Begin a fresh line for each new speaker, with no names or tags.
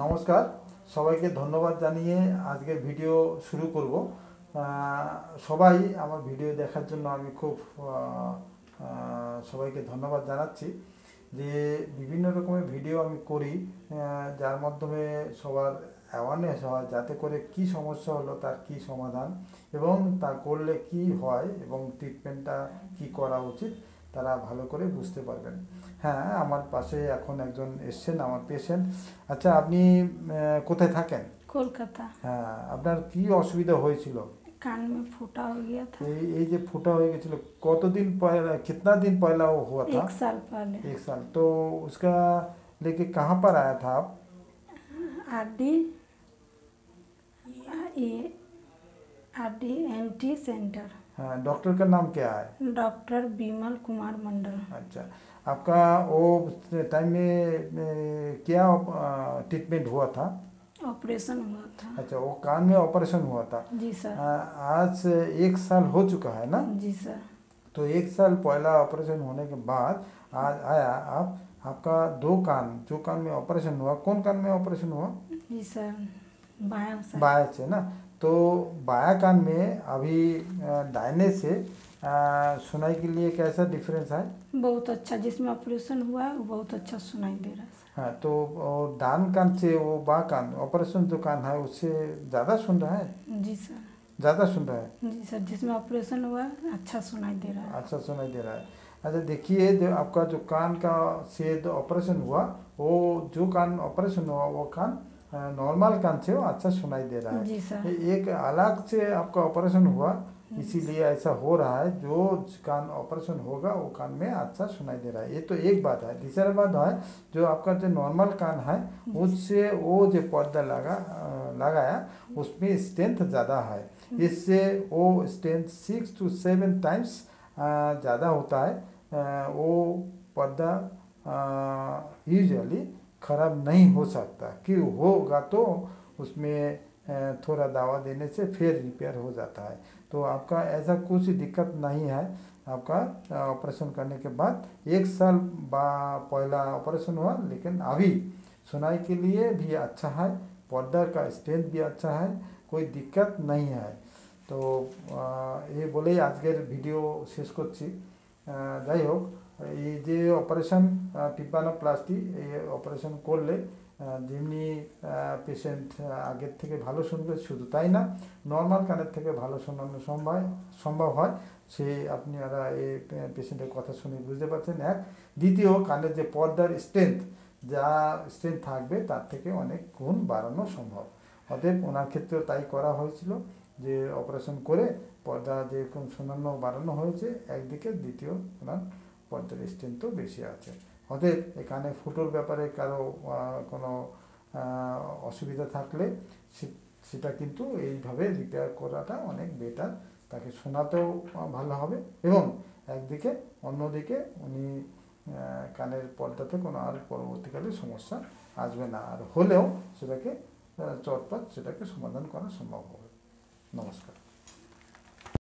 নমস্কার, সবাইকে ধন্যবাদ জানিয়ে আজকের ভিডিও শুরু করব। সবাই আমার ভিডিও দেখার জন্য আমি খুব সবাইকে ধন্যবাদ জানাচ্ছি যে বিভিন্ন রকমের ভিডিও আমি করি, যার মাধ্যমে সবার অ্যাওয়ারনেস হয়, যাতে করে কি সমস্যা হলো তার কি সমাধান এবং তা করলে কি হয় এবং ট্রিটমেন্টটা কি করা উচিত তারা ভালো করে বুঝতে পারবেন। হ্যাঁ, আমার পাশে এখন একজন এসছেন, আমার পেশেন্ট। আচ্ছা, আপনি কোথায় থাকেন?
कोलकाता।
হ্যাঁ, আপনার কি অসুবিধা হয়েছিল?
कान में फूटा हो गया था।
এই যে ফুটা হয়ে গেছিল, কতদিন पहला, कितना दिन पहला वो हुआ था?
1 साल पहले।
1 साल। तो उसका लेके कहाँ पर आया था आप?
आरडी ये आरडी एनटी सेंटर।
हाँ, डॉक्टर का नाम क्या है?
डॉक्टर विमल कुमार मंडल।
अच्छा, आपका वो टाइम में क्या ट्रीटमेंट हुआ था?
ऑपरेशन हुआ था।
अच्छा, वो कान में ऑपरेशन हुआ था।
जी सर।
आज 1 साल हो चुका है ना?
जी सर।
तो 1 साल पहला ऑपरेशन होने के बाद आज आया आप, आपका 2 कान, जो कान में ऑपरेशन हुआ, कौन कान में ऑपरेशन हुआ?
जी सर, बायां से।
बायां से ना? तो बायां कान में अभी दाहिने से सुनाई के लिए कैसा डिफरेंस है?
बहुत अच्छा, जिसमें ऑपरेशन हुआ है वो बहुत अच्छा सुनाई दे रहा है।
हाँ, तो डान कान से वो बा कान, ऑपरेशन जो कान है उससे ज़्यादा सुन रहा है?
जी सर।
ज़्यादा सुन रहा है?
जी सर, जिसमें ऑपरेशन हुआ है अच्छा सुनाई दे रहा है।
अच्छा सुनाई दे रहा है। अच्छा, देखिए, जो आपका जो कान का से जो ऑपरेशन हुआ, वो जो कान ऑपरेशन हुआ वो कान नॉर्मल कान से वो अच्छा सुनाई दे रहा है।
जी सर।
एक अलग से आपका ऑपरेशन हुआ, इसीलिए ऐसा हो रहा है। जो कान ऑपरेशन होगा वो कान में अच्छा सुनाई दे रहा है, ये तो एक बात है। दूसरा बात है, जो आपका जो नॉर्मल कान है उससे वो जो पर्दा लगाया उसमें स्ट्रेंथ ज़्यादा है, इससे वो स्ट्रेंथ 6 to 7 टाइम्स ज़्यादा होता है। वो पर्दा यूजुअली ख़राब नहीं हो सकता, कि होगा तो उसमें थोड़ा दवा देने से फिर रिपेयर हो जाता है। तो आपका ऐसा कुछ दिक्कत नहीं है। आपका ऑपरेशन करने के बाद 1 साल पहला ऑपरेशन हुआ, लेकिन अभी सुनाई के लिए भी अच्छा है, पर्दा का स्ट्रेंथ भी अच्छा है, कोई दिक्कत नहीं है। तो ये बोलेই আজকের ভিডিও শেষ করছি। যাই হোক, এই যে অপারেশন টিম্পানোপ্লাস্টি, এই অপারেশন করলে যেমনি পেশেন্ট আগের থেকে ভালো শুনবে, শুধু তাই না, নর্মাল কানের থেকে ভালো শোনানো সম্ভব হয়। আপনারা এই পেশেন্টের কথা শুনে বুঝতে পারছেন। এক, দ্বিতীয়, কানের যে পর্দার স্ট্রেংথ, যা স্ট্রেংথ থাকবে তার থেকে অনেক গুণ বাড়ানো সম্ভব। অতএব ওনার ক্ষেত্রেও তাই করা হয়েছিল, যে অপারেশন করে পর্দা যেরকম শোনানো বাড়ানো হয়েছে একদিকে, দ্বিতীয় ওনার পর্দার স্ট্রেংথও বেশি আছে। অতএব এখানে ফুটোর ব্যাপারে কারো কোনো অসুবিধা থাকলে সেটা কিন্তু এইভাবে রিপেয়ার করাটা অনেক বেটার, তাকে শোনাতেও ভালো হবে এবং একদিকে অন্যদিকে উনি কানের পর্দাতে কোনো আর পরবর্তীকালে সমস্যা আসবে না, আর হলেও সেটাকে চটপট সেটাকে সমাধান করা সম্ভব হবে। নমস্কার।